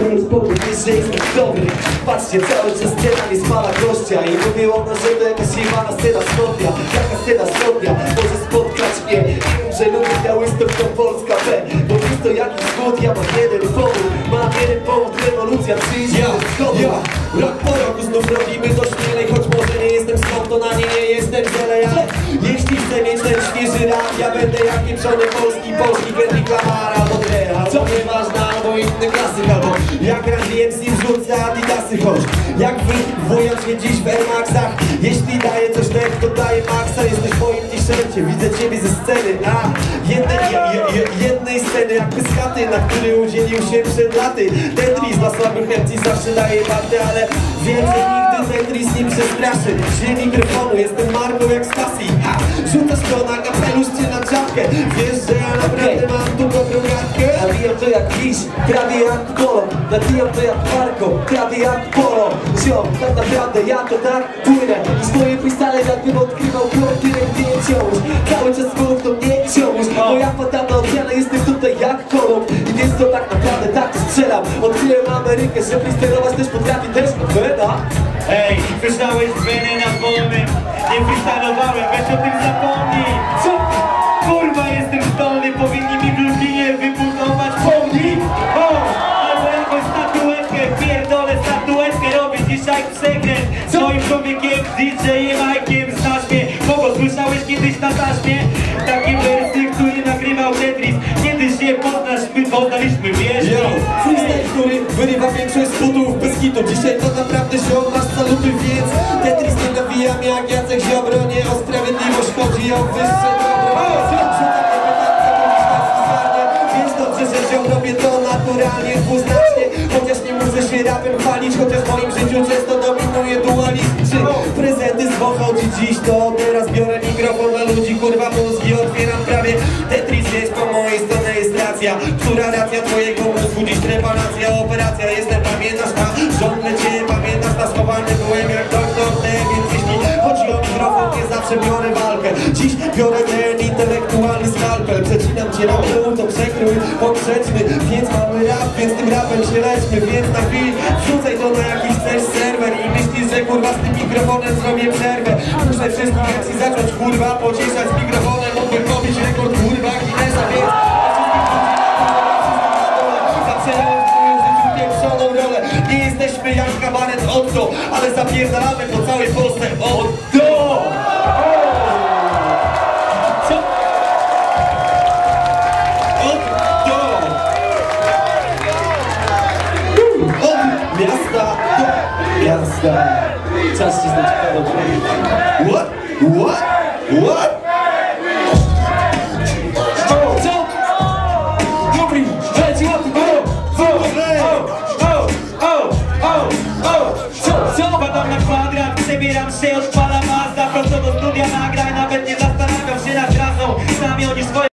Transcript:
nie jest powód, że jestem dobry. Patrzcie, cały czas scena nie spala gościa i mówię ona, że to jakaś jebana scena wschodnia. Jaka scena wschodnia może spotkać mnie. Wiem, że lubię Białystok to Polska B, bo jest to jakiś wschód, ja mam jeden powód, rewolucja przyjdzie od wschodu. Rok po roku znów robimy to śmielej, choć może nie jestem skąd, to na nie jestem zielej, ale jeśli chcę mieć ten świeży rap, ja będę jak pieprzony polski Kendrick Lamar albo Drea, co nieważne, albo inny klasyk, albo jak raz DMC wrzucę Adidasy, choć jak wychowując się dziś w Air Maxach, jeśli daję coś tak, to daję maksa. Jesteś w moim t-shircie, widzę ciebie ze sceny, jednej sceny jakby z chaty, na której udzielił się przed laty. Tetris dla słabych MC zawsze daje warty, ale wiem, że nigdy Tetris nie przestraszy. Śle mikrofonu, jestem marką jak Stasi. Rzucasz to na kapelusz czy na czapkę, wiesz, że ja naprawdę mam tu dobrą gadkę. Nabijam to jak Kiss, prawie jak Polo. Nabijam to jak Marko, prawie jak Polo. Ziom, tak naprawdę ja to tak płynę i swoje freestyle jakbym odkrywał kontynent, nie wciąż. Cały czas mów to mnie ciąż, bo ja padam na oceanę, jestem tutaj jak kolor. I więc to tak naprawdę tak to strzelam. Odkryłem Amerykę, że freestylować też potrafi, też Vena. Ej, słyszałeś Venę na wolnym? Nie freestylowałem, weź o tym zapomnij. Co? Kurwa, jestem zdolny, powinni mi w Lublinie wybudować pomnik. O! Albo jakąś statuetkę, pierdolę statuetkę, robię dzisiaj przekręt z moim człowiekiem, DJ-em, Majkiem, znasz mnie. Kogo słyszałeś kiedyś na taśmie? Takie wersy, który nagrywał Tetris. Kiedyś się poznaliśmy, wiesz? Freestyle, który wyrywa większość z butów bez kitu. Dzisiaj to naprawdę ziom, masz saluty, więc Tetris nie nawijam jak Jacek Ziobro. Nie o sprawiedliwość, chodzi o wyższe dobro. Więc dobrze, że ziom robię to naturalnie, dwuznacznie. Chociaż nie muszę się rapem chwalić, chociaż w moim życiu często dominuje dualizm. Czy prezenty z pochodzi dziś, to teraz biorę mikrofon na ludzi, kurwa mózgi otwieram prawie. Tetris jest po mojej stronie, jest racja. Która racja twojego mózgu, dziś trepanacja, operacja. Jestem, pamiętasz na żądle cię, pamiętasz na schowany byłem jak doktor T, więc jeśli chodzi o mikrofon, nie zawsze biorę walkę. Dziś biorę ten intelektualny skalpel, przecinam cię na pół, to przekrój poprzeczny. Więc mamy rap, więc tym rapem się lećmy, więc na chwilę wrzucaj to na jakiś też serwer i myślisz, że kurwa z tym mikrofonem zrobię przerwę. Muszę wszystkich akcji zacząć kurwa pocieszać z mikrofonem, mógłbym pobić rekord kurwa Guinnessa, więc zaczynałem w swoim życiu pieprzoną rolę. Nie jesteśmy jak kabaret Otto, ale zapierdalamy po całej Polsce Otto! Miasta. Czas się znać ciekawe. What? What? Co? Dobry, leci łapy, Co? Padam na kwadrat, przebieram się, odpalam Mazda, prosto do studia nagrań, nawet nie zastanawiam się nad trasą, sami oni swoje